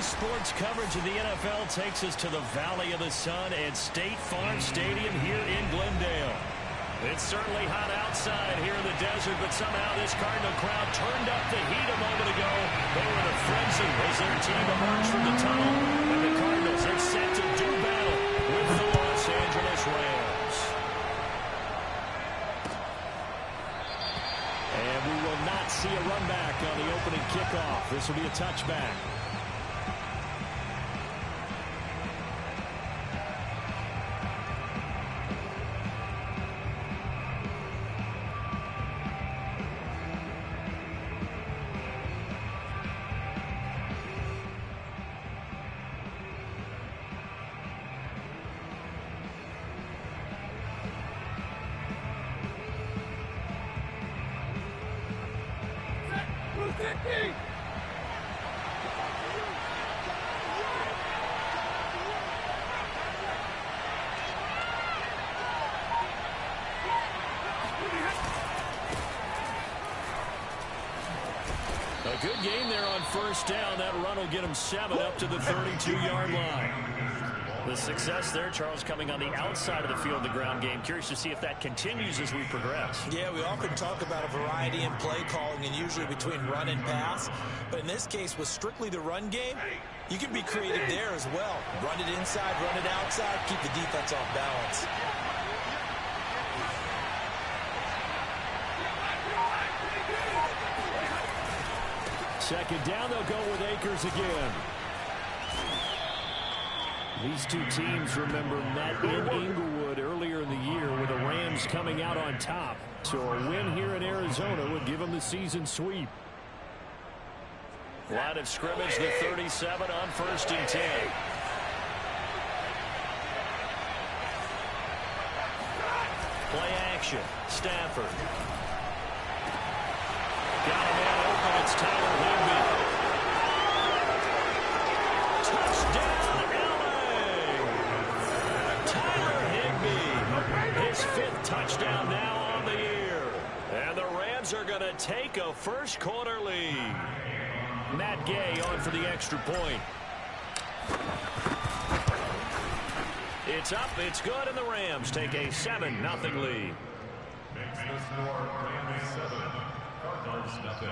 Sports coverage of the NFL takes us to the Valley of the Sun at State Farm Stadium here in Glendale. It's certainly hot outside here in the desert, but somehow this Cardinal crowd turned up the heat a moment ago. They were in a frenzy as their team emerged from the tunnel, and the Cardinals are set to do battle with the Los Angeles Rams. And we will not see a run back on the opening kickoff. This will be a touchback. A good game there on first down. That run will get him 7 up to the 32-yard line. The success there, Charles, coming on the outside of the field, the ground game. Curious to see if that continues as we progress. Yeah, we often talk about a variety in play calling and usually between run and pass. But in this case, with strictly the run game, you can be creative there as well. Run it inside, run it outside, keep the defense off balance. Second down, they'll go with Akers again. These two teams, remember, met in Inglewood earlier in the year with the Rams coming out on top. So a win here in Arizona would give them the season sweep. Line of scrimmage, the 37 on 1st and 10. Play action, Stafford. Got a man open, it's Tyler Higbee. Touchdown, LA! Tyler Higbee, his 5th touchdown now on the year. And the Rams are going to take a first quarter lead. Matt Gay on for the extra point. It's up, it's good, and the Rams take a 7-0 lead. Makes the score Rams 7, Cardinals nothing.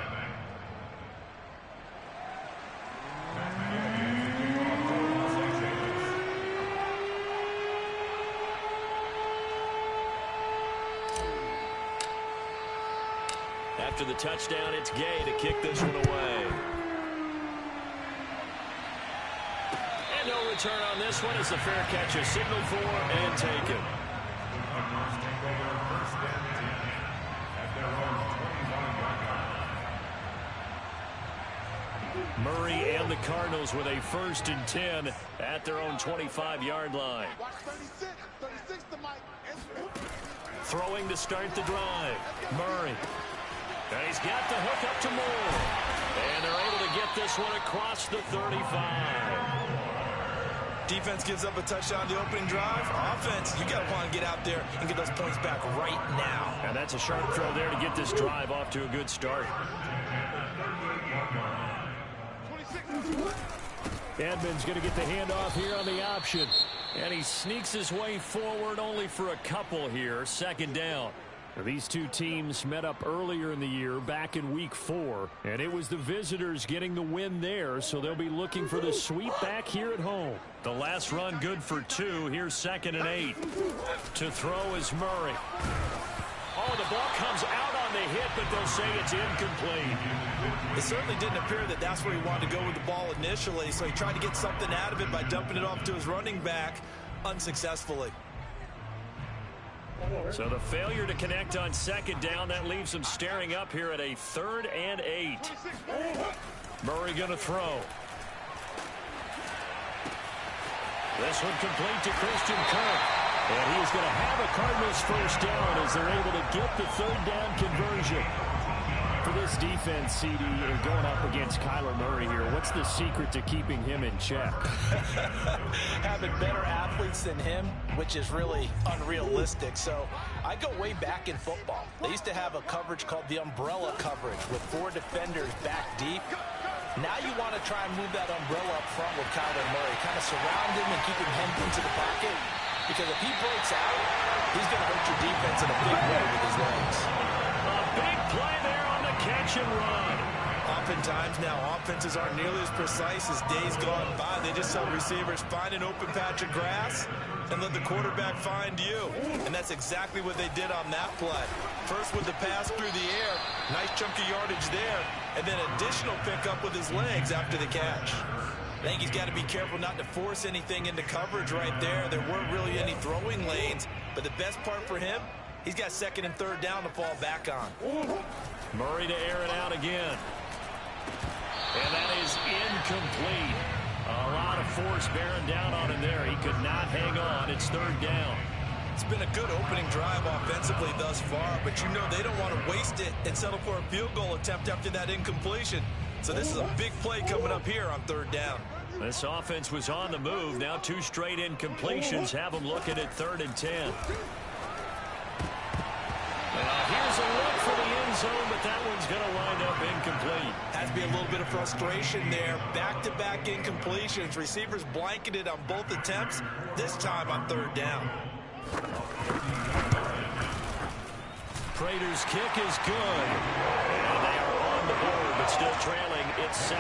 After the touchdown, it's Gay to kick this one away. And no return on this one as the fair catch is signaled for and taken. Murray and the Cardinals with a 1st and 10 at their own 25-yard line. Throwing to start the drive. Murray. And he's got the hook up to Moore. And they're able to get this one across the 35. Defense gives up a touchdown the opening drive. Offense, you got to want to get out there and get those points back right now. And that's a sharp throw there to get this drive off to a good start. Edmonds going to get the handoff here on the option. And he sneaks his way forward only for a couple here. 2nd down. These two teams met up earlier in the year back in week 4. And it was the visitors getting the win there. So they'll be looking for the sweep back here at home. The last run good for 2. Here's 2nd and 8. To throw is Murray. Oh, the ball comes out on the hit, but they'll say it's incomplete. It certainly didn't appear that that's where he wanted to go with the ball initially, so he tried to get something out of it by dumping it off to his running back unsuccessfully. So the failure to connect on 2nd down, that leaves him staring up here at a 3rd and 8. Murray going to throw. This one complete to Christian Kirk. And he's going to have a Cardinals 1st down as they're able to get the 3rd down conversion. For this defense, CD, going up against Kyler Murray here, what's the secret to keeping him in check? Having better athletes than him, which is really unrealistic. So I go way back in football. They used to have a coverage called the umbrella coverage with 4 defenders back deep. Now you want to try and move that umbrella up front with Kyler Murray. Kind of surround him and keep him hemmed into the pocket. Because if he breaks out, he's going to hurt your defense in a big way with his legs. A big play there on the catch and run. Oftentimes now, offenses aren't nearly as precise as days gone by. They just tell receivers, find an open patch of grass and let the quarterback find you. And that's exactly what they did on that play. First with the pass through the air, nice chunk of yardage there, and then additional pickup with his legs after the catch. I think he's got to be careful not to force anything into coverage right there. There weren't really any throwing lanes, but the best part for him, he's got second and third down to fall back on. Murray to air it out again. And that is incomplete. A lot of force bearing down on him there. He could not hang on. It's third down. It's been a good opening drive offensively thus far, but you know they don't want to waste it and settle for a field goal attempt after that incompletion. So this is a big play coming up here on third down. This offense was on the move. Now 2 straight incompletions have them looking at 3rd and 10. Here's a look for the end zone, but that one's going to wind up incomplete. Has to be a little bit of frustration there. Back-to-back incompletions. Receivers blanketed on both attempts, this time on third down. Prater's kick is good. And they are on the board, but still trailing. It's 7-3.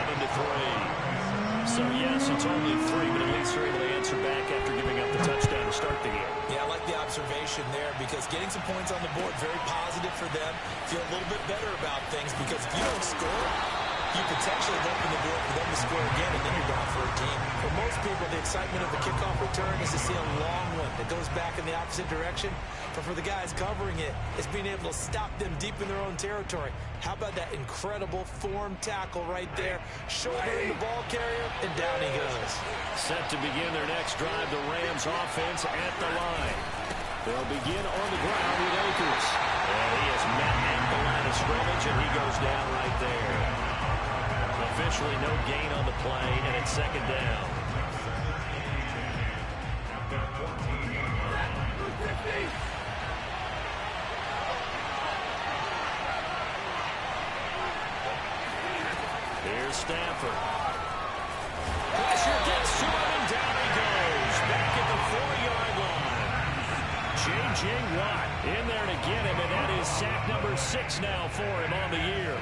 So, yes, it's only 3, but at least they're able to answer back after giving up the touchdown to start the game. Yeah, I like the observation there because getting some points on the board, very positive for them. Feel a little bit better about things because if you don't score, you potentially open the door for them to score again, and then you're down 14. For most people, the excitement of a kickoff return is to see a long one that goes back in the opposite direction. But for the guys covering it, it's being able to stop them deep in their own territory. How about that incredible form tackle right there? Shouldering the ball carrier, and down he goes. Set to begin their next drive, the Rams offense at the line. They'll begin on the ground with Akers. And he is met at the line of scrimmage, and he goes down right there. Officially no gain on the play, and it's second down. Here's Stafford. Pressure gets to him, and down he goes. Back at the 4-yard line. J.J. Watt in there to get him, and that is sack number 6 now for him on the year.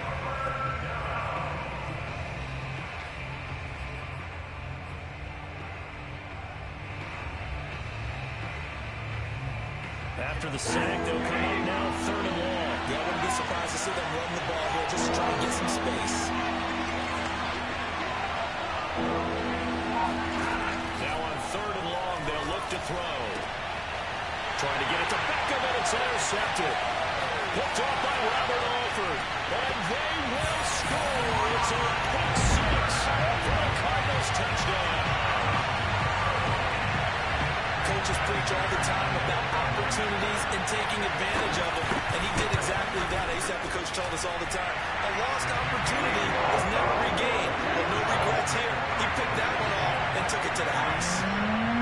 After the sack, they'll come up now 3rd and long. Yeah, I wouldn't be surprised to see them run the ball here just to try and get some space. Now on 3rd and long, they'll look to throw. Trying to get it to Beckham, and it's intercepted. Picked off by Robert Alford. And they will score. It's a pick 6 for the Cardinals touchdown. Coaches preach all the time about opportunities and taking advantage of them, and he did exactly that. I used to have the coach tell us all the time, a lost opportunity is never regained, but no regrets here. He picked that one off and took it to the house.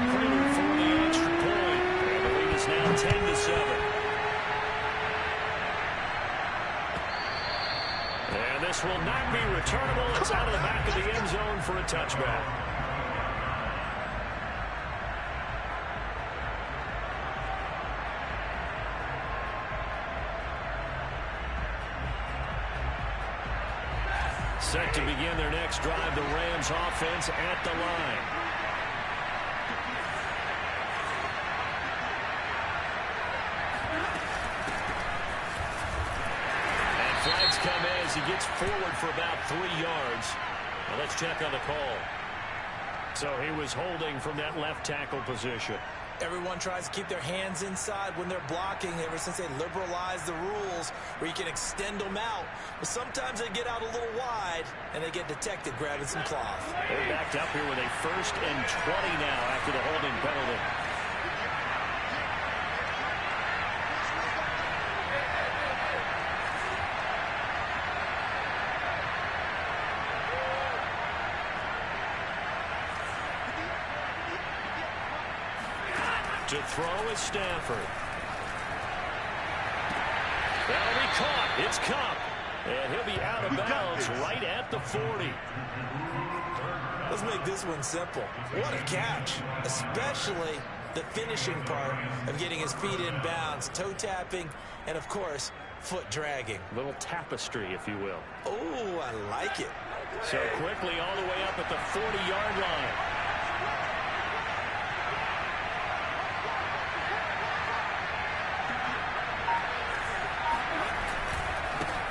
Prater for the extra point. And the lead is now 10-7. And this will not be returnable. It's out of the back of the end zone for a touchback. Set to begin their next drive, the Rams offense at the line. And flags come as he gets forward for about 3 yards. Now let's check on the call. So he was holding from that left tackle position. Everyone tries to keep their hands inside when they're blocking ever since they liberalized the rules where you can extend them out. But sometimes they get out a little wide and they get detected grabbing some cloth. They're backed up here with a 1st and 20 now after the holding penalty. To throw is Stafford. That'll be caught. It's Kupp. And he'll be out of bounds right at the 40. Let's make this one simple. What a catch, especially the finishing part of getting his feet in bounds, toe tapping, and of course, foot dragging. Little tapestry, if you will. Oh, I like it. So quickly all the way up at the 40-yard line.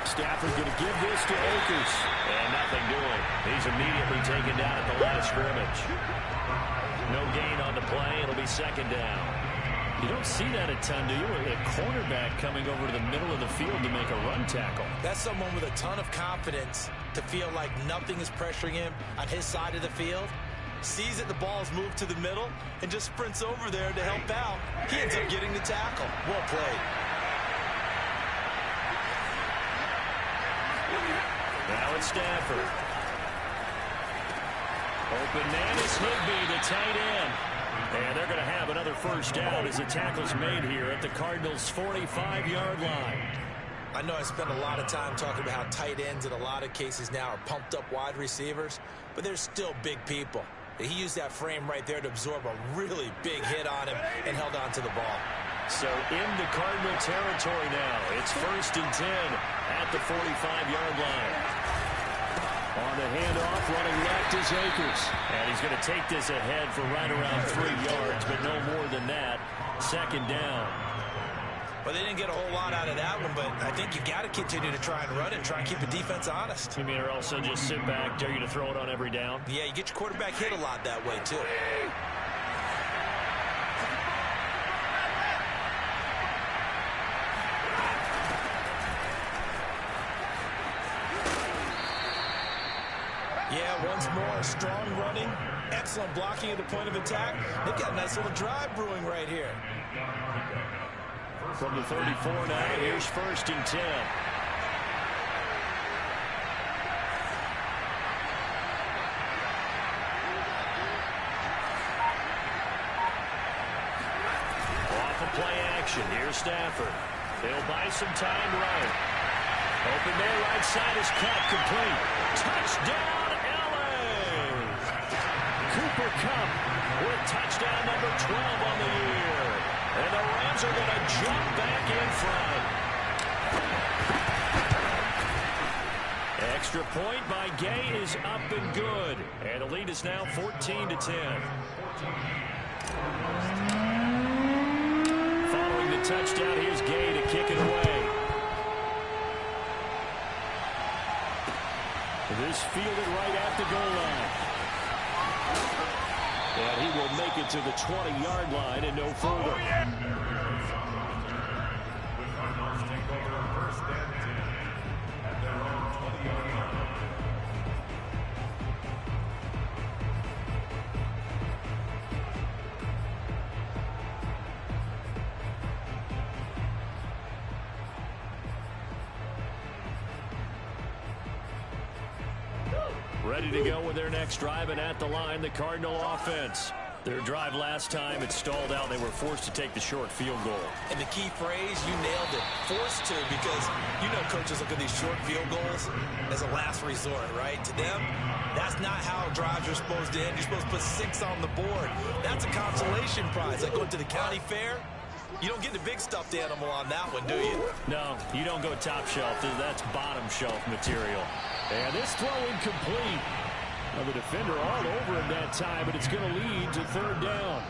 Stafford going to give this to Akers. And nothing doing. He's immediately taken down at the line of scrimmage. No gain on the play. It'll be second down. You don't see that a ton, do you? A cornerback coming over to the middle of the field to make a run tackle. That's someone with a ton of confidence to feel like nothing is pressuring him on his side of the field. Sees that the ball is moved to the middle and just sprints over there to help out. He ends up getting the tackle. Well played. Now it's Stafford. Open man is Higbee, the tight end. And they're going to have another first down as the tackle's made here at the Cardinals' 45-yard line. I know I spent a lot of time talking about how tight ends in a lot of cases now are pumped up wide receivers, but they're still big people. He used that frame right there to absorb a really big hit on him and held on to the ball. So into Cardinal territory now. It's 1st and 10 at the 45-yard line. On the handoff, running left is Akers. And he's going to take this ahead for right around 3 yards, but no more than that. Second down. Well, they didn't get a whole lot out of that one, but I think you got to continue to try and run it and try and keep the defense honest. You mean, or also just sit back, dare you to throw it on every down? Yeah, you get your quarterback hit a lot that way, too. Yeah, once more, strong running, excellent blocking at the point of attack. They've got a nice little drive brewing right here. From the 34 now, here's 1st and 10. Off of play action, here's Stafford. They'll buy some time right. Open man right side is cut, complete. Touchdown, LA! Cooper Kupp with touchdown number 12 on the year. And the Rams are going to jump back in front. Extra point by Gay is up and good. And the lead is now 14-10. Following the touchdown, here's Gay to kick it away. This fielded right at the goal line. And he will make it to the 20-yard line and no further. Ready to go with their next drive, and at the line, the Cardinal offense. Their drive last time, it stalled out. They were forced to take the short field goal. And the key phrase, you nailed it, forced to, because you know coaches look at these short field goals as a last resort, right? To them, that's not how drives are supposed to end. You're supposed to put 6 on the board. That's a consolation prize. Like going to the county fair, you don't get the big stuffed animal on that one, do you? No, you don't go top shelf. That's bottom shelf material. And this throw incomplete. Now the defender all over him that time, but it's going to lead to 3rd down.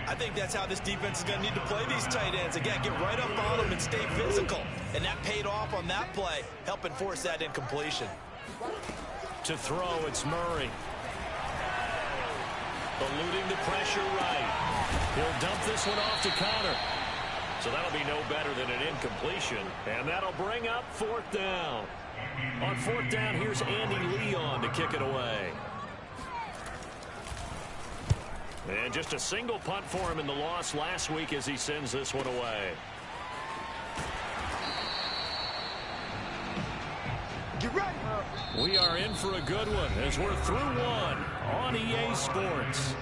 I think that's how this defense is going to need to play these tight ends. Again, get right up on them and stay physical. And that paid off on that play, helping force that incompletion. To throw, it's Murray. Eluding the pressure right. He'll dump this one off to Connor. So that'll be no better than an incompletion. And that'll bring up 4th down. On 4th down, here's Andy Leon to kick it away. And just a single punt for him in the loss last week as he sends this one away. Get ready. We are in for a good one as we're through one on EA Sports.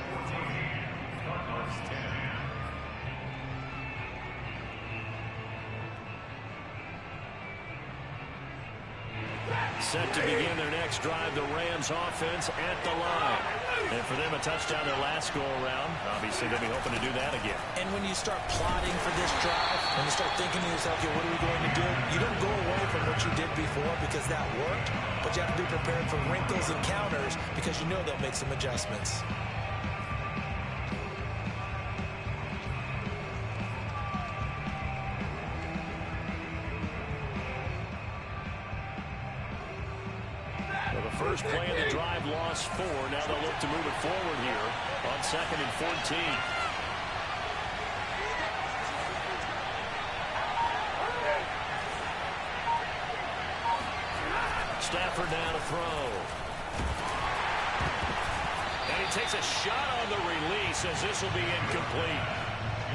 set to begin their next drive. The Rams offense at the line. And for them, a touchdown their last go-around. Obviously, they'll be hoping to do that again. And when you start plotting for this drive, when you start thinking to yourself, okay, what are we going to do? You don't go away from what you did before because that worked, but you have to be prepared for wrinkles and counters because you know they'll make some adjustments. First play of the drive, lost 4. Now they'll look to move it forward here on 2nd and 14. Stafford now to throw. And he takes a shot on the release as this will be incomplete.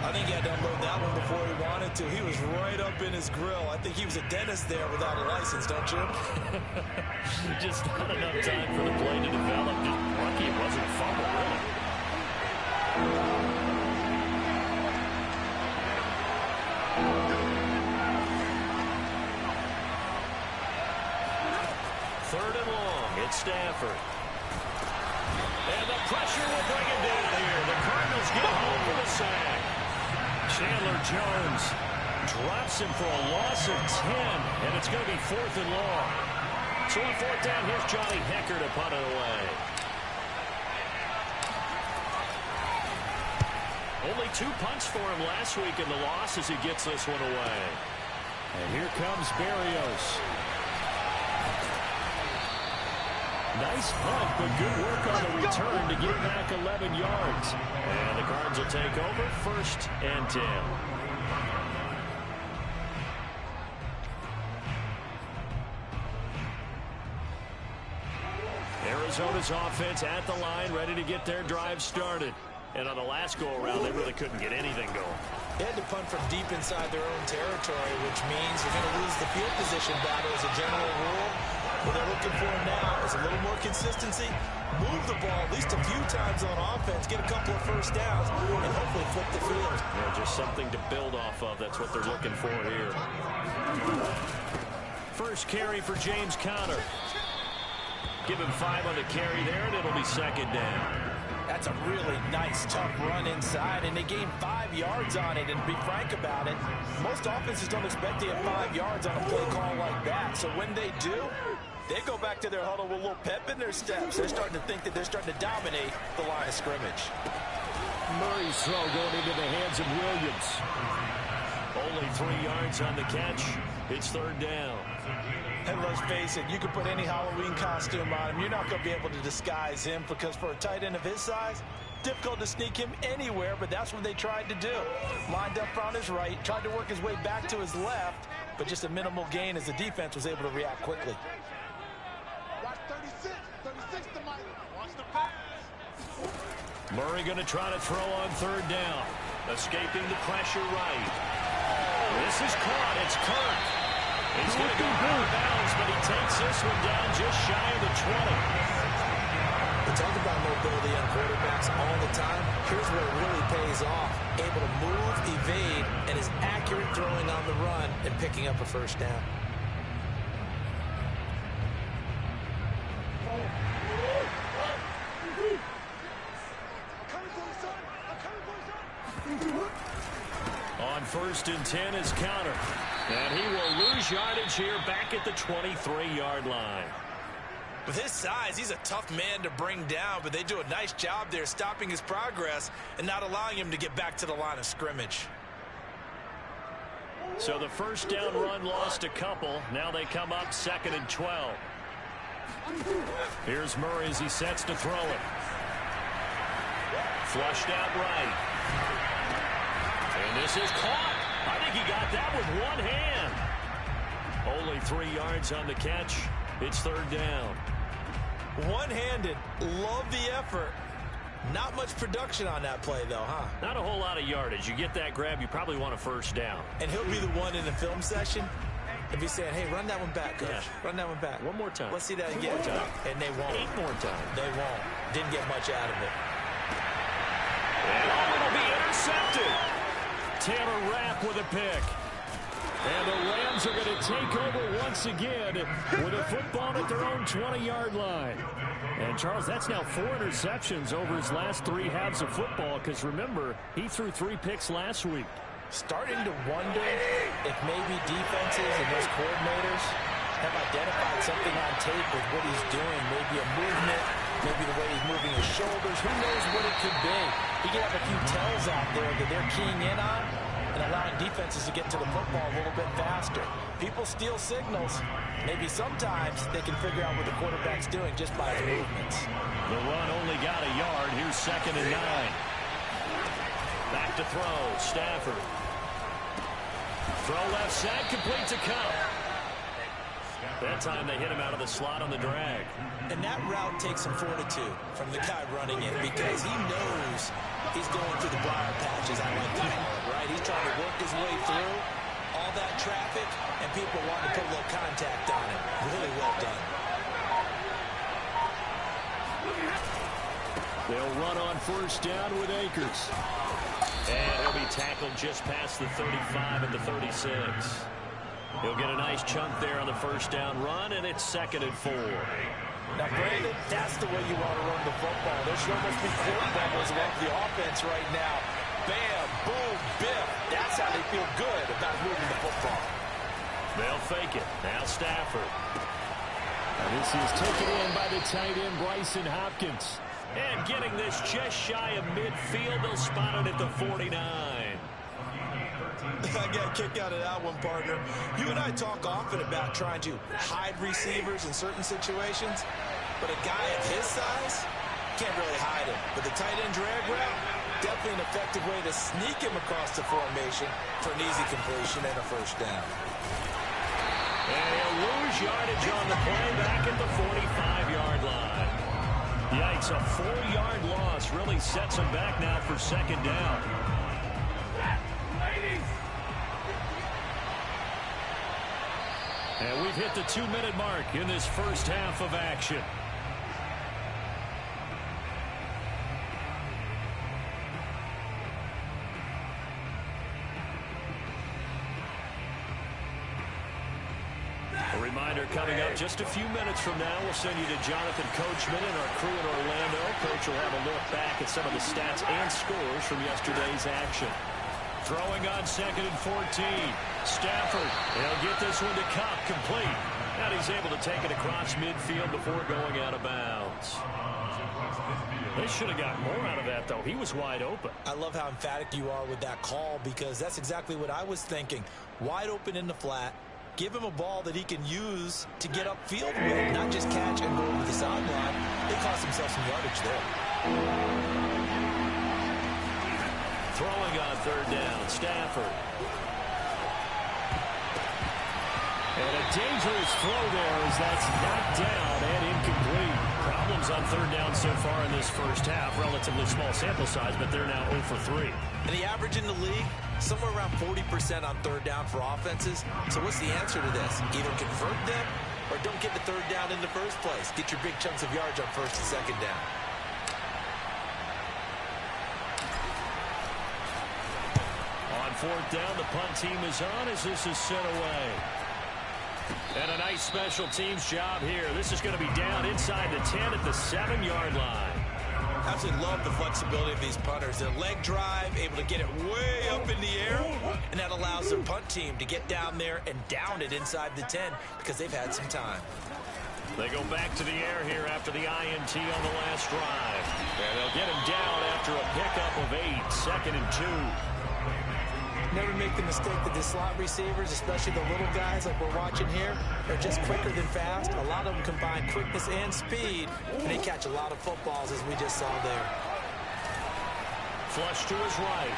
I think he had to unload that one before he wanted to. He was right up in his grill. I think he was a dentist there without a license, don't you? Just not enough time for the play to develop. Just lucky it wasn't a fumble, really. Third and long. It's Stafford. And the pressure will bring him down here. The Cardinals get home for the sack. Chandler Jones drops him for a loss of 10, and it's going to be 4th and long. So on 4th down, here's Johnny Hekker to punt it away. Only 2 punts for him last week in the loss as he gets this one away. And here comes Berrios. Nice punt, but good work on the return to get back 11 yards. And the Cards will take over 1st and 10. Arizona's offense at the line, ready to get their drive started. And on the last go-around, they really couldn't get anything going. They had to punt from deep inside their own territory, which means you're going to lose the field position battle as a general rule. What they're looking for now is a little more consistency, move the ball at least a few times on offense, get a couple of first downs, and hopefully flip the field. Yeah, just something to build off of. That's what they're looking for here. First carry for James Conner. Give him 5 on the carry there, and it'll be 2nd down. That's a really nice, tough run inside, and they gained 5 yards on it. And to be frank about it, most offenses don't expect to get 5 yards on a play call like that. So when they do, they go back to their huddle with a little pep in their steps. They're starting to think that they're starting to dominate the line of scrimmage. Murray's throw going into the hands of Williams. Only 3 yards on the catch. It's 3rd down. And let's face it, you can put any Halloween costume on him. You're not going to be able to disguise him because for a tight end of his size, difficult to sneak him anywhere, but that's what they tried to do. Lined up on his right, tried to work his way back to his left, but just a minimal gain as the defense was able to react quickly. Watch 36 to Mike. Watch the pass. Murray going to try to throw on 3rd down. Escaping the pressure right. This is caught. It's Kirk. He's going to go out of bounds, but he takes this one down just shy of the 20. We talk about mobility on quarterbacks all the time. Here's where it really pays off. Able to move, evade, and is accurate throwing on the run and picking up a first down. On 1st and 10 is Conner. And he will lose yardage here back at the 23-yard line. With his size, he's a tough man to bring down, but they do a nice job there stopping his progress and not allowing him to get back to the line of scrimmage. So the 1st down run lost a couple. Now they come up 2nd and 12. Here's Murray as he sets to throw it. Flushed out right. And this is caught. I think he got that with one hand. Only 3 yards on the catch. It's 3rd down. One-handed. Love the effort. Not much production on that play, though, huh? Not a whole lot of yardage. You get that grab, you probably want a 1st down. And he'll be the one in the film session if he's saying, hey, run that one back, coach. Yeah. Run that one back. One more time. Let's see that again. And they won't. 8 more times. They won't. Didn't get much out of it. And it'll be intercepted. Taylor Rapp with a pick. And the Rams are going to take over once again with a football at their own 20-yard line. And, Charles, that's now 4 interceptions over his last 3 halves of football because, remember, he threw 3 picks last week. Starting to wonder if maybe defenses and those coordinators have identified something on tape with what he's doing. Maybe a movement, maybe the way he's moving his shoulders. Who knows what it could be? He could have a few tells out there that they're keying in on and allowing defenses to get to the football a little bit faster. People steal signals. Maybe sometimes they can figure out what the quarterback's doing just by his movements. The run only got a yard. Here's 2nd and 9. Back to throw. Stafford. Throw left side. Complete to Kupp. That time they hit him out of the slot on the drag. And that route takes some fortitude from the guy running it because he knows he's going through the briar patches. I like to call it, right? He's trying to work his way through all that traffic, and people want to put a little contact on it. Really well done. They'll run on 1st down with Akers. And he'll be tackled just past the 35 and the 36. He'll get a nice chunk there on the 1st down run, and it's 2nd and 4. Now, Brandon, that's the way you want to run the football. There should almost be court bubbles around the offense right now. Bam, boom, biff. That's how they feel good about moving the football. They'll fake it. Now Stafford. Now this is taken in by the tight end, Bryson Hopkins. And getting this just shy of midfield, they'll spot it at the 49. I got a kick out of that one, partner. You and I talk often about trying to hide receivers in certain situations, but a guy of his size can't really hide him. But the tight end drag route, definitely an effective way to sneak him across the formation for an easy completion and a 1st down. And he'll lose yardage on the play back at the 45-yard line. Yikes, a 4-yard loss really sets him back now for 2nd down. And we've hit the 2-minute mark in this 1st half of action. A reminder coming up just a few minutes from now, we'll send you to Jonathan Coachman and our crew in Orlando. Coach will have a look back at some of the stats and scores from yesterday's action. Throwing on 2nd and 14. Stafford, he'll get this one to Kupp, complete. And he's able to take it across midfield before going out of bounds. They should have got more out of that, though. He was wide open. I love how emphatic you are with that call because that's exactly what I was thinking. Wide open in the flat. Give him a ball that he can use to get upfield with, not just catch and go over the sideline. They cost themselves some yardage there. Throwing on 3rd down, Stafford. And a dangerous throw there as that's knocked down and incomplete. Problems on 3rd down so far in this 1st half. Relatively small sample size, but they're now 0 for 3. And the average in the league, somewhere around 40% on 3rd down for offenses. So what's the answer to this? Either convert them or don't get the 3rd down in the first place. Get your big chunks of yards on 1st and 2nd down. On 4th down, the punt team is on as this is sent away. And a nice special teams job here. This is going to be down inside the 10 at the 7-yard line. Absolutely love the flexibility of these punters. Their leg drive, able to get it way up in the air, and that allows their punt team to get down there and down it inside the 10 because they've had some time. They go back to the air here after the INT on the last drive. And they'll get him down after a pickup of 8, 2nd and 2. Never make the mistake that the slot receivers, especially the little guys like we're watching here, are just quicker than fast. A lot of them combine quickness and speed, and they catch a lot of footballs as we just saw there. Flush to his right.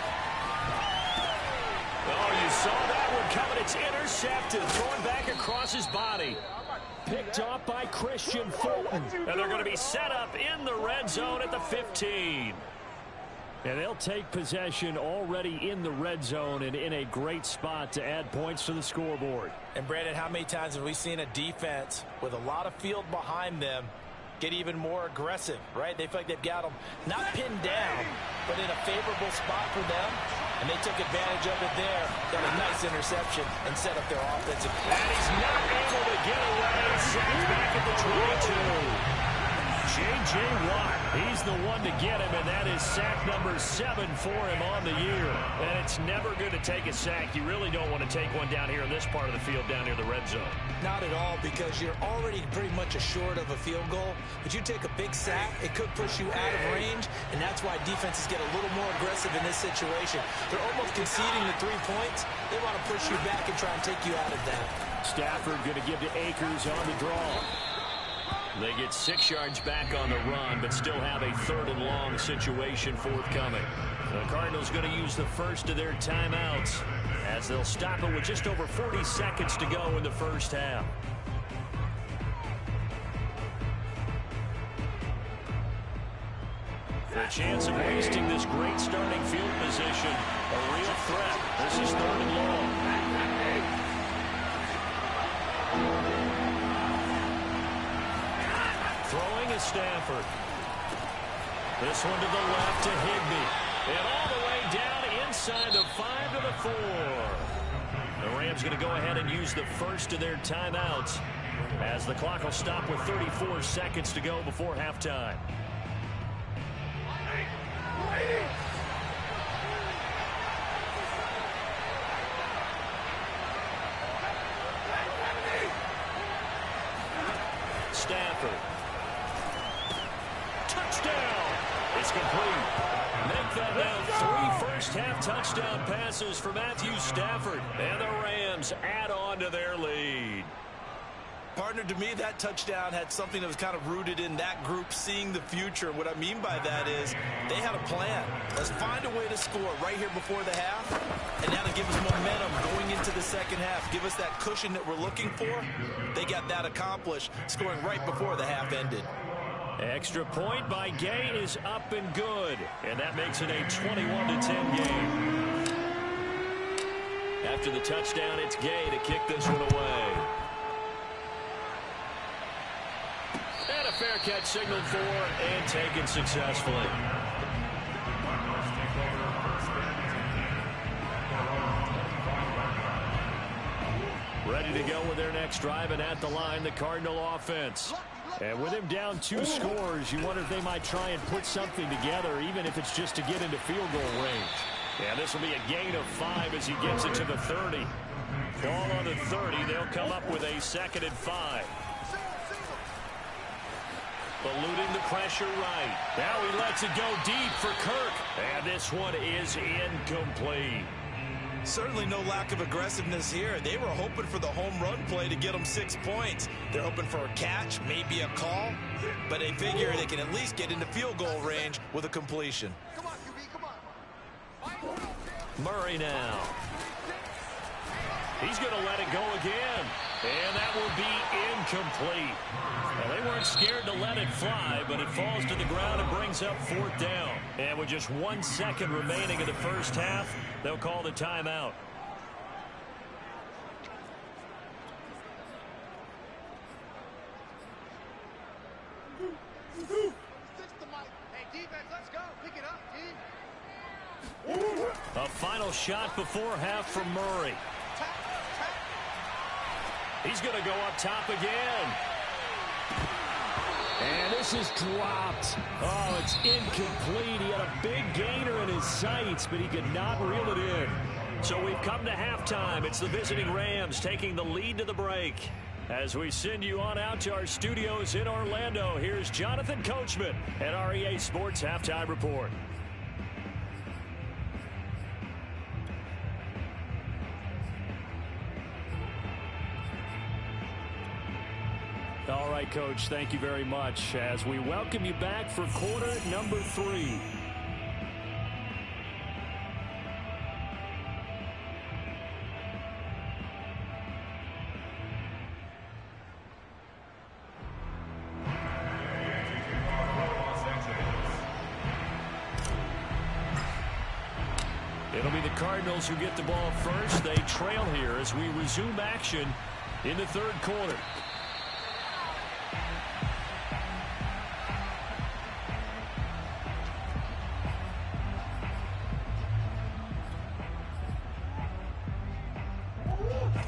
Oh, you saw that one coming. It's intercepted. Going back across his body. Picked off by Christian Fulton. And they're going to be set up in the red zone at the 15. And they'll take possession already in the red zone and in a great spot to add points to the scoreboard. And, Brandon, how many times have we seen a defense with a lot of field behind them get even more aggressive, right? They feel like they've got them not pinned down, but in a favorable spot for them, and they took advantage of it there. Got a nice interception and set up their offensive. And he's not able to get away. Sacked back at the 22. J.J. Watt, he's the one to get him, and that is sack number 7 for him on the year. And it's never good to take a sack. You really don't want to take one down here in this part of the field, down near the red zone. Not at all, because you're already pretty much assured of a field goal. But you take a big sack, it could push you out of range, and that's why defenses get a little more aggressive in this situation. They're almost conceding the 3 points. They want to push you back and try and take you out of that. Stafford going to give to Akers on the draw. They get 6 yards back on the run, but still have a 3rd and long situation forthcoming. The Cardinals going to use the first of their timeouts as they'll stop it with just over 40 seconds to go in the first half. For a chance of wasting this great starting field position, a real threat. This is 3rd and long. Throwing is Stafford. This one to the left to Higbee. And all the way down inside the 5 to the 4. The Rams going to go ahead and use the first of their timeouts as the clock will stop with 34 seconds to go before halftime. Stafford. Touchdown. It's complete. Make that now 3 first-half touchdown passes for Matthew Stafford. And the Rams add on to their lead. Partner, to me, that touchdown had something that was kind of rooted in that group seeing the future. What I mean by that is they had a plan. Let's find a way to score right here before the half. And now to give us momentum going into the second half. Give us that cushion that we're looking for. They got that accomplished, scoring right before the half ended. Extra point by Gay is up and good. And that makes it a 21-10 game. After the touchdown, it's Gay to kick this one away. And a fair catch signaled for and taken successfully. Ready to go with their next drive, and at the line, the Cardinal offense. And with him down 2 scores, you wonder if they might try and put something together, even if it's just to get into field goal range. Yeah, this will be a gain of 5 as he gets it to the 30. Ball on the 30, they'll come up with a 2nd and 5. Eluding the pressure right. Now he lets it go deep for Kirk. And this one is incomplete. Certainly no lack of aggressiveness here. They were hoping for the home run play to get them 6 points. They're hoping for a catch, maybe a call, but they figure they can at least get into field goal range with a completion. Come on, QB, come on. Murray now. He's going to let it go again. And that will be incomplete. Well, they weren't scared to let it fly, but it falls to the ground and brings up 4th down. And with just 1 second remaining in the first half, they'll call the timeout. Hey, defense, let's go. Pick it up, team. A final shot before half from Murray. He's going to go up top again. And this is dropped. Oh, it's incomplete. He had a big gainer in his sights, but he could not reel it in. So we've come to halftime. It's the visiting Rams taking the lead to the break. As we send you on out to our studios in Orlando, here's Jonathan Coachman at REA Sports Halftime Report. All right, Coach, thank you very much as we welcome you back for quarter number 3. It'll be the Cardinals who get the ball first. They trail here as we resume action in the 3rd quarter.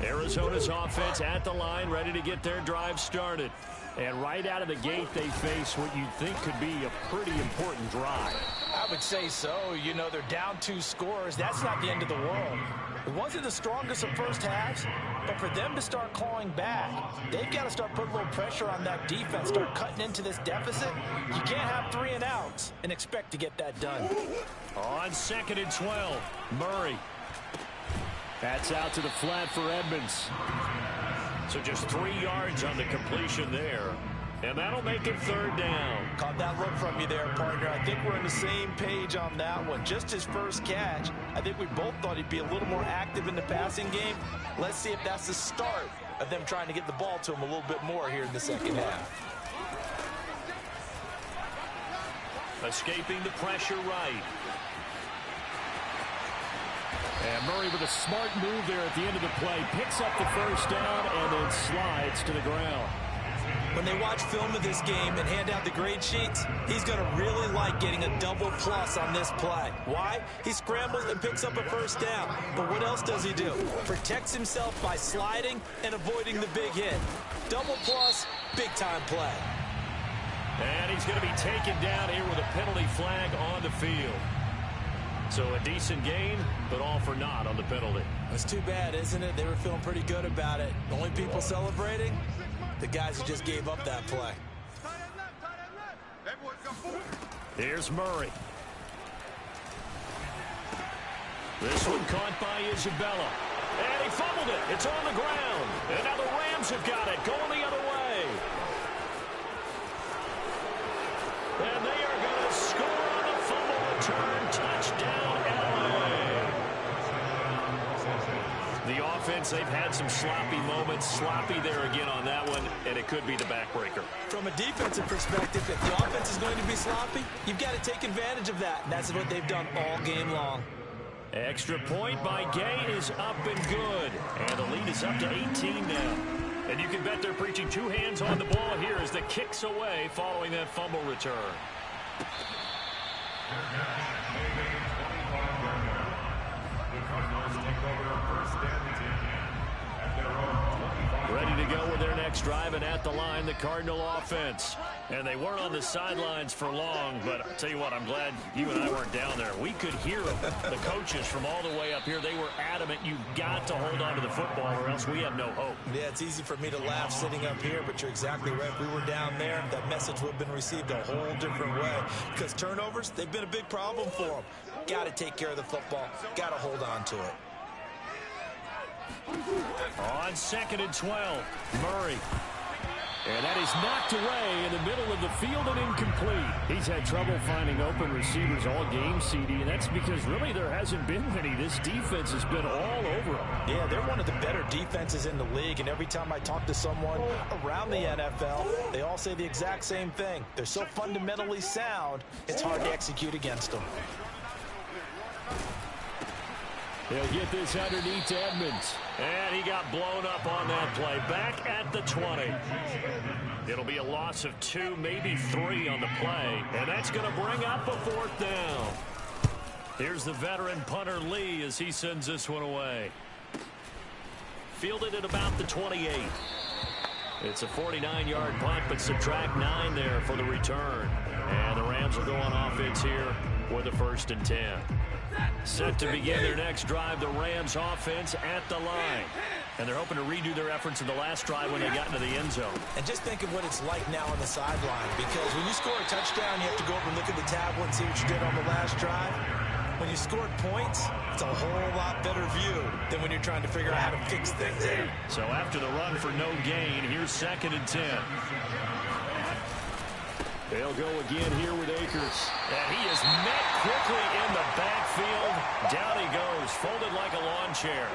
Arizona's offense at the line, ready to get their drive started. And right out of the gate, they face what you'd think could be a pretty important drive. I would say so. You know, they're down 2 scores. That's not the end of the world. It wasn't the strongest of first halves, but for them to start clawing back, they've got to start putting a little pressure on that defense, start cutting into this deficit. You can't have 3 and outs and expect to get that done. On 2nd and 12, Murray. That's out to the flat for Edmonds. So just 3 yards on the completion there. And that'll make it 3rd down. Caught that look from you there, partner. I think we're on the same page on that one. Just his first catch. I think we both thought he'd be a little more active in the passing game. Let's see if that's the start of them trying to get the ball to him a little bit more here in the second half. Escaping the pressure right. And Murray with a smart move there at the end of the play. Picks up the first down and then slides to the ground. When they watch film of this game and hand out the grade sheets, he's going to really like getting a double plus on this play. Why? He scrambles and picks up a first down. But what else does he do? Protects himself by sliding and avoiding the big hit. Double plus, big-time play. And he's going to be taken down here with a penalty flag on the field. So a decent gain, but all for naught on the penalty. It's too bad, isn't it? They were feeling pretty good about it. The only people celebrating, the guys who just gave up that play. Here's Murray. This one caught by Isabella. And he fumbled it. It's on the ground. And now the Rams have got it, going the other way. And they are going to score on the fumble return. Touchdown, LA. The offense, they've had some sloppy moments. Sloppy there again on that one, and it could be the backbreaker. From a defensive perspective, if the offense is going to be sloppy, you've got to take advantage of that. And that's what they've done all game long. Extra point by Gay is up and good. And the lead is up to 18 now. And you can bet they're preaching 2 hands on the ball here as the kick's away following that fumble return. Ready to go with their next drive, and at the line, the Cardinal offense. And they weren't on the sidelines for long, but I'll tell you what, I'm glad you and I weren't down there. We could hear them. The coaches from all the way up here, they were adamant, you've got to hold on to the football or else we have no hope. Yeah, it's easy for me to laugh sitting up here, but you're exactly right. If we were down there, that message would have been received a whole different way. Because turnovers, they've been a big problem for them. Got to take care of the football. Got to hold on to it. On 2nd and 12, Murray. And that is knocked away in the middle of the field and incomplete. He's had trouble finding open receivers all game, CD, and that's because really there hasn't been many. This defense has been all over them. Yeah, they're one of the better defenses in the league, and every time I talk to someone around the NFL, they all say the exact same thing. They're so fundamentally sound, it's hard to execute against them. They'll get this underneath to Edmonds. And he got blown up on that play. Back at the 20. It'll be a loss of 2, maybe 3 on the play. And that's going to bring up a 4th down. Here's the veteran punter Lee as he sends this one away. Fielded at about the 28. It's a 49-yard punt, but subtract 9 there for the return. And the Rams will go on offense here with a 1st and 10. Set to begin their next drive, the Rams offense at the line. And they're hoping to redo their efforts in the last drive when they got into the end zone. And just think of what it's like now on the sideline, because when you score a touchdown, you have to go over and look at the tablet and see what you did on the last drive. When you scored points, it's a whole lot better view than when you're trying to figure out how to fix things there. So after the run for no gain, here's 2nd and 10. They'll go again here with Akers. And he is met quickly in the backfield. Down he goes, folded like a lawn chair.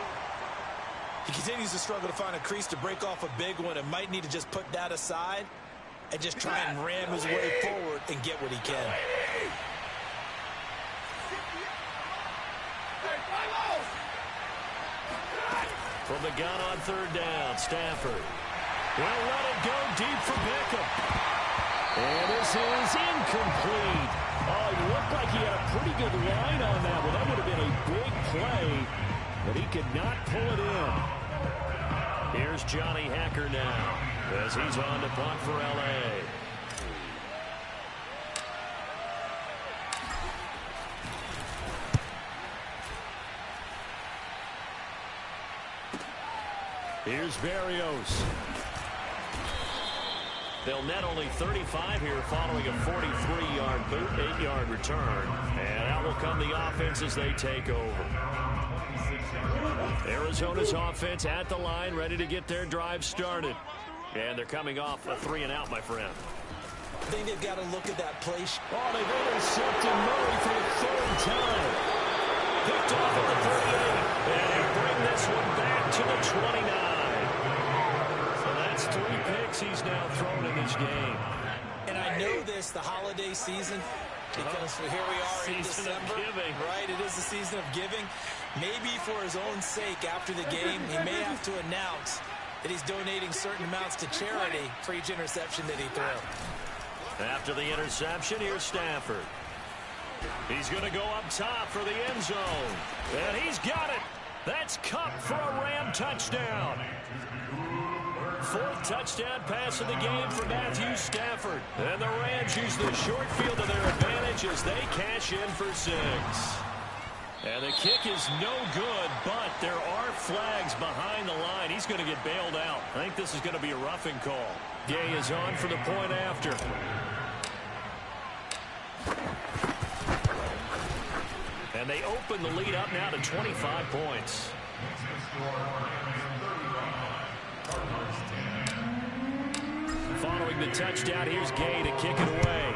He continues to struggle to find a crease to break off a big one and might need to just put that aside and just try and ram his way forward and get what he can. From the gun on 3rd down, Stafford will let it go deep for Beckham. And this is incomplete. Oh, it looked like he had a pretty good line on that one. That would have been a big play, but he could not pull it in. Here's Johnny Hacker now as he's on to punt for L.A. Here's Berrios. They'll net only 35 here following a 43-yard boot, 8-yard return. And out will come the offense as they take over. Arizona's offense at the line, ready to get their drive started. And they're coming off a 3-and-out, my friend. I think they've got to look at that play. Oh, they've intercepted Murray for the third time. Picked off at the 38. And they bring this one back to the 29. So that's 3 picks he's now thrown in this game. And I know this, the holiday season, because here we are in December. Right, it is the season of giving. Maybe for his own sake after the game, he may have to announce that he's donating certain amounts to charity for each interception that he threw. After the interception, here's Stafford. He's going to go up top for the end zone. And he's got it. That's Kupp for a Ram touchdown. 4th touchdown pass of the game for Matthew Stafford. And the Rams use the short field to their advantage as they cash in for 6. And the kick is no good, but there are flags behind the line. He's going to get bailed out. I think this is going to be a roughing call. Gay is on for the point after. And they open the lead up now to 25 points. Following the touchdown, here's Gay to kick it away.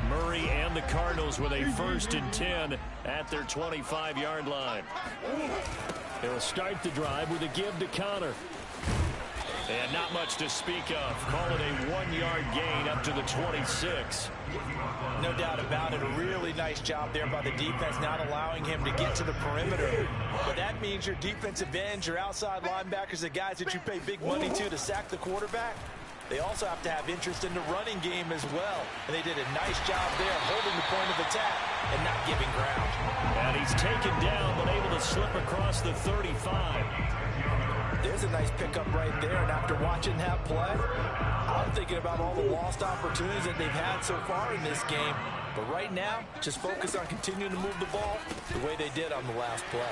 Murray and the Cardinals with a 1st and 10 at their 25-yard line. They'll start the drive with a give to Connor. And not much to speak of. Call it a 1-yard gain up to the 26. No doubt about it. A really nice job there by the defense, not allowing him to get to the perimeter. But that means your defensive ends, your outside linebackers, the guys that you pay big money to sack the quarterback, they also have to have interest in the running game as well. And they did a nice job there holding the point of attack and not giving ground. And he's taken down but able to slip across the 35. There's a nice pickup right there, and after watching that play, I'm thinking about all the lost opportunities that they've had so far in this game. But right now, just focus on continuing to move the ball the way they did on the last play.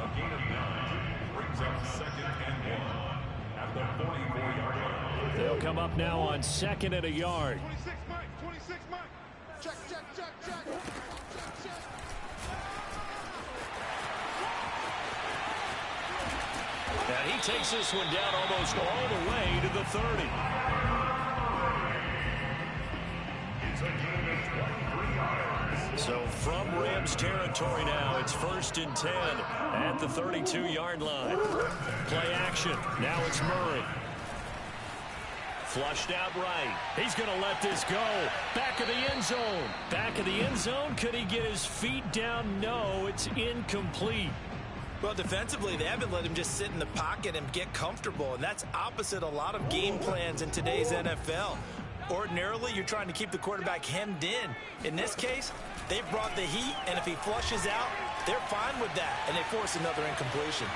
A gain of 9 brings up 2nd and 1 at the 44-yard line. They'll come up now on 2nd and a yard. 26 Mike, 26 Mike. Check, check, check, check. Check, check. And he takes this one down almost all the way to the 30. It's a gain of 23 yards. So from Rams territory now, it's 1st and 10 at the 32-yard line. Play action. Now it's Murray. Flushed out right. He's going to let this go. Back of the end zone. Back of the end zone. Could he get his feet down? No, it's incomplete. Well, defensively, they haven't let him just sit in the pocket and get comfortable, and that's opposite a lot of game plans in today's NFL. Ordinarily, you're trying to keep the quarterback hemmed in. In this case, they've brought the heat, and if he flushes out, they're fine with that, and they force another incompletion.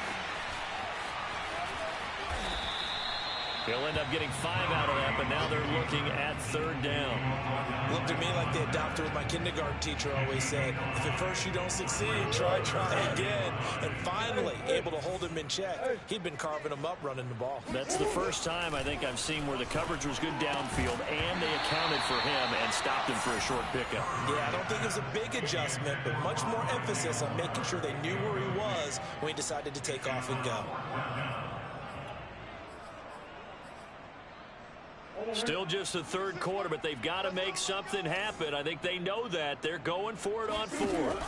He'll end up getting 5 out of that, but now they're looking at 3rd down. Looked to me like they adopted what my kindergarten teacher always said. If at first you don't succeed, try again. And finally, able to hold him in check. He'd been carving him up running the ball. That's the first time I think I've seen where the coverage was good downfield, and they accounted for him and stopped him for a short pickup. Yeah, I don't think it was a big adjustment, but much more emphasis on making sure they knew where he was when he decided to take off and go. Still just the 3rd quarter, but they've got to make something happen. I think they know that. They're going for it on 4th.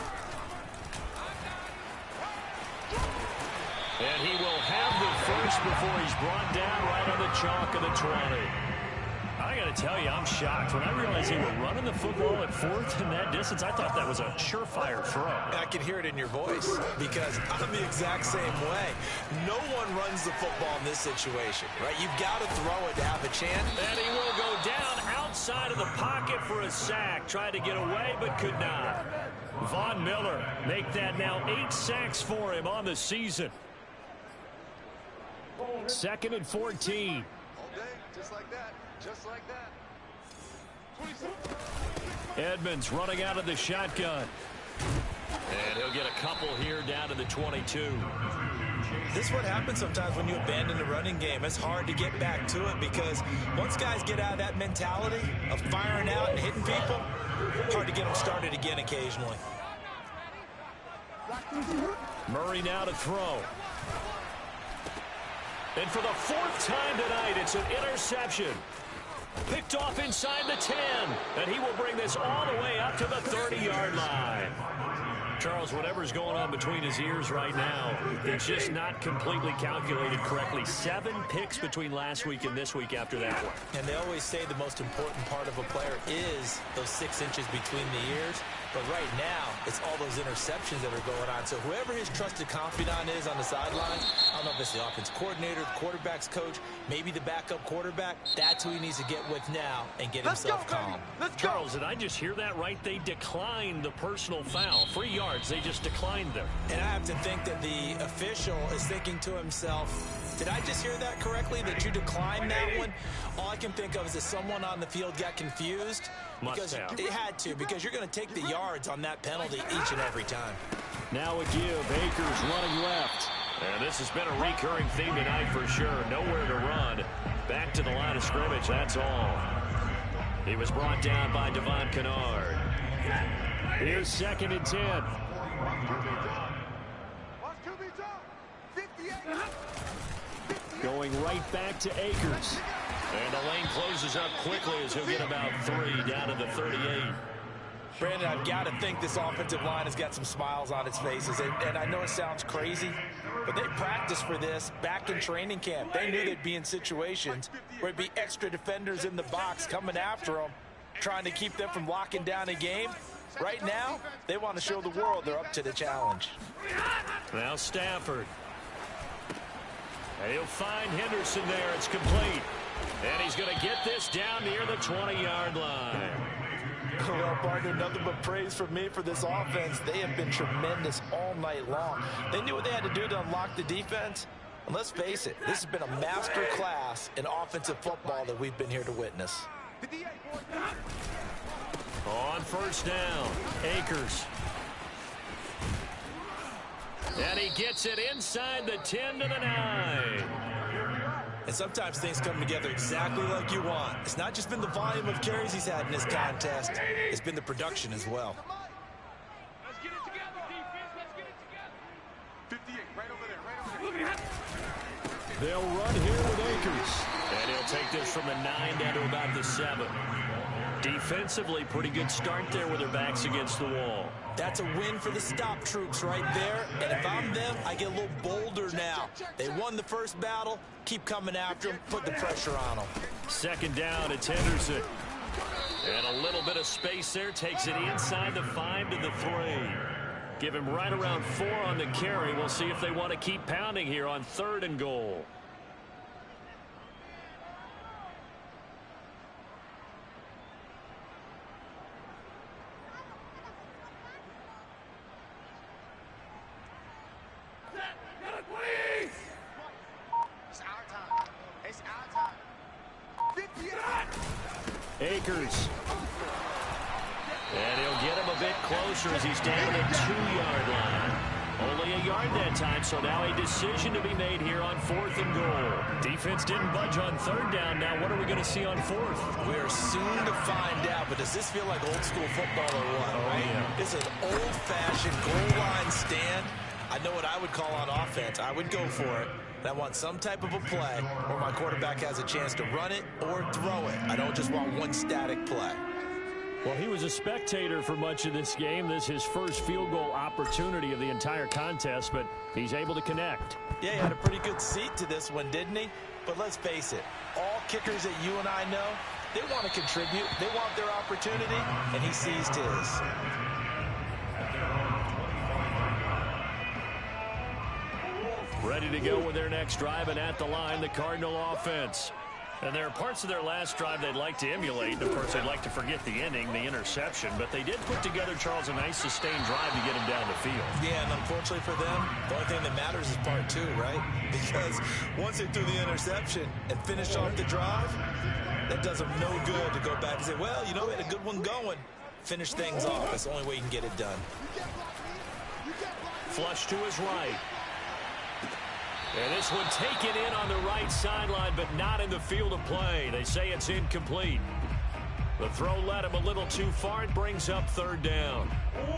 And he will have the first before he's brought down right on the chalk of the 20. I got to tell you, I'm shocked. When I realized they were running the football at fourth in that distance, I thought that was a surefire throw. I can hear it in your voice because I'm the exact same way. No one runs the football in this situation, right? You've got to throw it to have a chance. And he will go down outside of the pocket for a sack. Tried to get away, but could not. Von Miller make that now 8 sacks for him on the season. 2nd and 14. All day, just like that. Just like that. Edmonds running out of the shotgun. And he'll get a couple here down to the 22. This is what happens sometimes when you abandon the running game. It's hard to get back to it because once guys get out of that mentality of firing out and hitting people, hard to get them started again occasionally. Murray now to throw. And for the 4th time tonight, it's an interception. Picked off inside the 10. And he will bring this all the way up to the 30-yard line. Charles, whatever's going on between his ears right now, it's just not completely calculated correctly. 7 picks between last week and this week after that one. And they always say the most important part of a player is those 6 inches between the ears. But right now, it's all those interceptions that are going on. So whoever his trusted confidant is on the sidelines, I don't know if it's the offense coordinator, the quarterback's coach, maybe the backup quarterback, that's who he needs to get with now and get himself calm. Charles, did I just hear that right? They declined the personal foul. 3 yards, they just declined them. And I have to think that the official is thinking to himself, did I just hear that correctly, that you declined that one? All I can think of is that someone on the field got confused. Because it had to, because you're going to take the yards on that penalty each and every time. Now a give. Akers running left. And this has been a recurring theme tonight for sure. Nowhere to run. Back to the line of scrimmage, that's all. He was brought down by Devon Kennard. Here's 2nd and 10. Going right back to Akers. And the lane closes up quickly as he'll get about 3 down to the 38. Brandon, I've got to think this offensive line has got some smiles on its faces. And I know it sounds crazy, but they practiced for this back in training camp. They knew they'd be in situations where there'd be extra defenders in the box coming after them, trying to keep them from locking down a game. Right now, they want to show the world they're up to the challenge. Now Stafford. And he'll find Henderson there. It's complete. And he's going to get this down near the 20-yard line. Well, partner, nothing but praise from me for this offense. They have been tremendous all night long. They knew what they had to do to unlock the defense. And let's face it, this has been a master class in offensive football that we've been here to witness. On 1st down, Akers. And he gets it inside the 10 to the 9. And sometimes things come together exactly like you want. It's not just been the volume of carries he's had in this contest. It's been the production as well. Let's get it together, defense. Let's get it together. 58, right over there, right over there. They'll run here with Akers. And he'll take this from the 9 down to about the 7. Defensively, pretty good start there with their backs against the wall. That's a win for the stop troops right there. And if I'm them, I get a little bolder now. They won the first battle. Keep coming after them. Put the pressure on them. 2nd down, it's Henderson. And a little bit of space there. Takes it inside the 5 to the 3. Give him right around 4 on the carry. We'll see if they want to keep pounding here on 3rd and goal. Akers. And he'll get him a bit closer as he's down the 2-yard line. Only a yard that time, so now a decision to be made here on 4th and goal. Defense didn't budge on 3rd down. Now what are we going to see on 4th? We're soon to find out, but does this feel like old school football or what? Oh, right? yeah. It's an old-fashioned goal line stand. I know what I would call on offense. I would go for it. I want some type of a play where my quarterback has a chance to run it or throw it. I don't just want one static play. Well, he was a spectator for much of this game. This is his first field goal opportunity of the entire contest, but he's able to connect. Yeah, he had a pretty good seat to this one, didn't he? But let's face it, all kickers that you and I know, They want to contribute. They want their opportunity, and he seized his. Ready to go with their next drive, and at the line, the Cardinal offense. And there are parts of their last drive they'd like to emulate. Of course, they'd like to forget the ending, the interception. But they did put together, Charles, a nice sustained drive to get him down the field. Yeah, and unfortunately for them, the only thing that matters is part two, right? Because once they threw the interception and finished off the drive, that does them no good to go back and say, well, you know, we had a good one going. Finish things off. That's the only way you can get it done. Flush to his right. And this one taken in on the right sideline, but not in the field of play. They say it's incomplete. The throw led him a little too far. It brings up third down.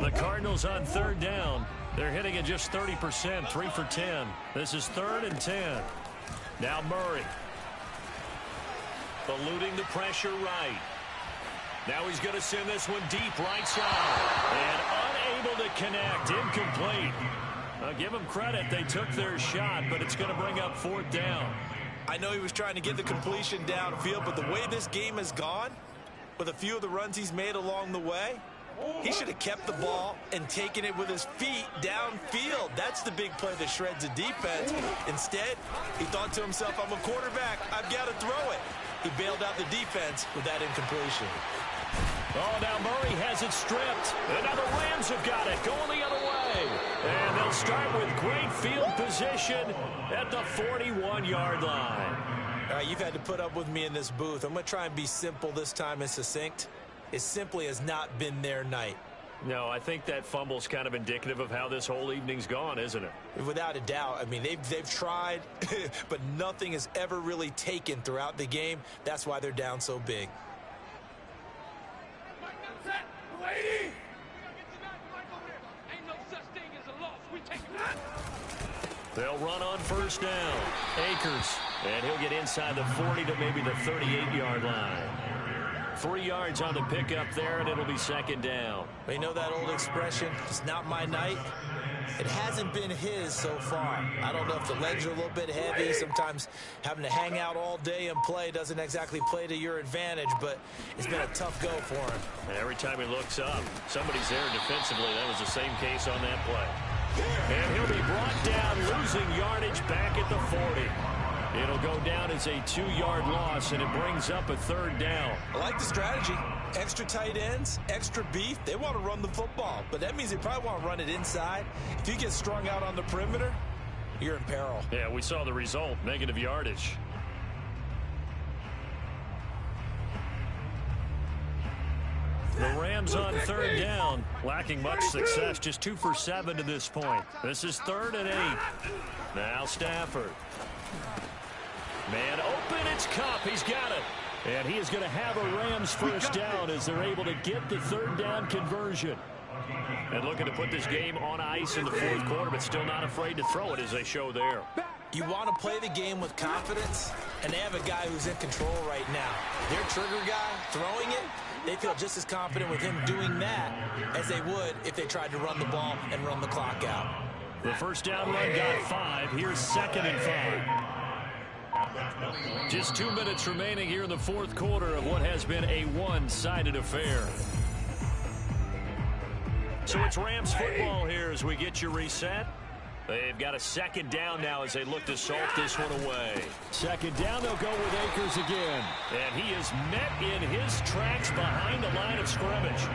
The Cardinals on third down. They're hitting at just 30%, 3 for 10. This is 3rd and 10. Now Murray. Eluding the pressure right. Now he's going to send this one deep right side. And unable to connect. Incomplete. I'll give them credit. They took their shot, but it's going to bring up 4th down. I know he was trying to get the completion downfield, but the way this game has gone, with a few of the runs he's made along the way, he should have kept the ball and taken it with his feet downfield. That's the big play that shreds the defense. Instead, he thought to himself, I'm a quarterback. I've got to throw it. He bailed out the defense with that incompletion. Oh, now Murray has it stripped. And now the Rams have got it, going the other way. And they'll start with great field position at the 41-yard line. All right, you've had to put up with me in this booth. I'm going to try and be simple this time and succinct. It simply has not been their night. No, I think that fumble's kind of indicative of how this whole evening's gone, isn't it? Without a doubt. I mean, they've tried, but nothing has ever really taken throughout the game. That's why they're down so big. They'll run on first down. Akers. And he'll get inside the 40 to maybe the 38-yard line. 3 yards on the pickup there, and it'll be 2nd down. You know that old expression, it's not my night? It hasn't been his so far. I don't know if the legs are a little bit heavy. Sometimes having to hang out all day and play doesn't exactly play to your advantage, but it's been a tough go for him. And every time he looks up, somebody's there defensively. That was the same case on that play. And he'll be brought down, losing yardage back at the 40. It'll go down as a 2-yard loss, and it brings up a 3rd down. I like the strategy. Extra tight ends, extra beef. They want to run the football, but that means they probably want to run it inside. If you get strung out on the perimeter, you're in peril. Yeah, we saw the result, negative yardage. The Rams on 3rd down, lacking much success, just 2 for 7 to this point. This is 3rd and 8. Now Stafford. Man open, it's Kupp. He's got it. And he is going to have a Rams first down as they're able to get the 3rd down conversion. And looking to put this game on ice in the 4th quarter, but still not afraid to throw it as they show there. You want to play the game with confidence, and they have a guy who's in control right now. Their trigger guy throwing it, they feel just as confident with him doing that as they would if they tried to run the ball and run the clock out. The first down run got 5. Here's 2nd and 5. Just 2 minutes remaining here in the 4th quarter of what has been a one-sided affair. So it's Rams football here as we get you reset. They've got a 2nd down now as they look to salt this one away. 2nd down, they'll go with Akers again. And he is met in his tracks behind the line of scrimmage.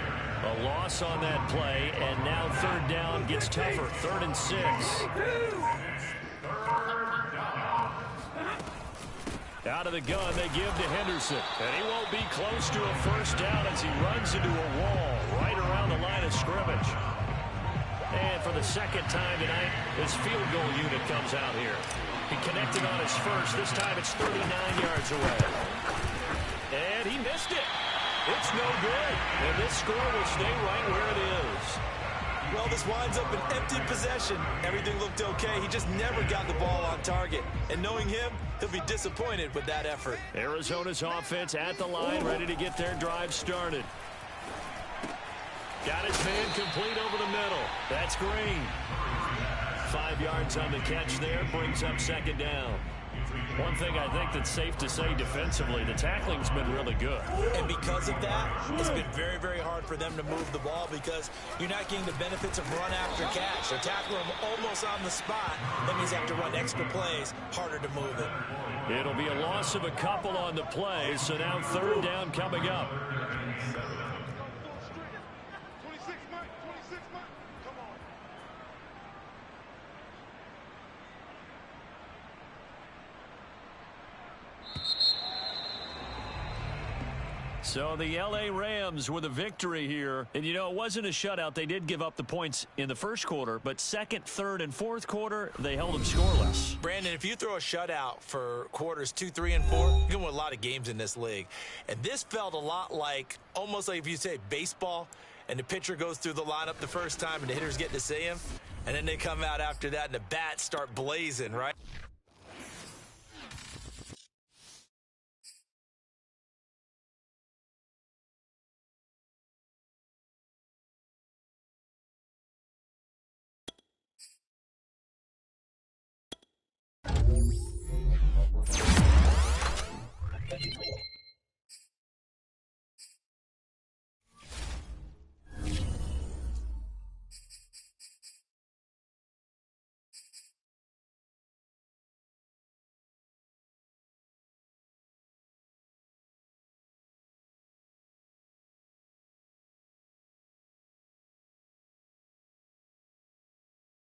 A loss on that play, and now 3rd down gets tougher. 3rd and 6. Out of the gun, they give to Henderson. And he won't be close to a first down as he runs into a wall right around the line of scrimmage. And for the 2nd time tonight, his field goal unit comes out here. He connected on his first. This time it's 39 yards away. And he missed it. It's no good. And this score will stay right where it is. Well, this winds up an empty possession. Everything looked okay. He just never got the ball on target. And knowing him, he'll be disappointed with that effort. Arizona's offense at the line, ready to get their drive started. Got his man complete over the middle. That's Green. 5 yards on the catch there, brings up 2nd down. One thing I think that's safe to say defensively, the tackling's been really good. And because of that, it's been very, very hard for them to move the ball because you're not getting the benefits of run after catch. They're tackling them almost on the spot. That means they have to run extra plays, harder to move it. It'll be a loss of a couple on the play, so now third down coming up. 26, Mike. 26, Mike. Come on. So the L.A. Rams with a victory here. And, you know, it wasn't a shutout. They did give up the points in the first quarter, but second, third, and fourth quarter, they held them scoreless. Brandon, if you throw a shutout for quarters 2, 3, and 4, you're going to win a lot of games in this league. And this felt a lot like, almost like if you say baseball, and the pitcher goes through the lineup the first time and the hitters get to see him, and then they come out after that and the bats start blazing, right?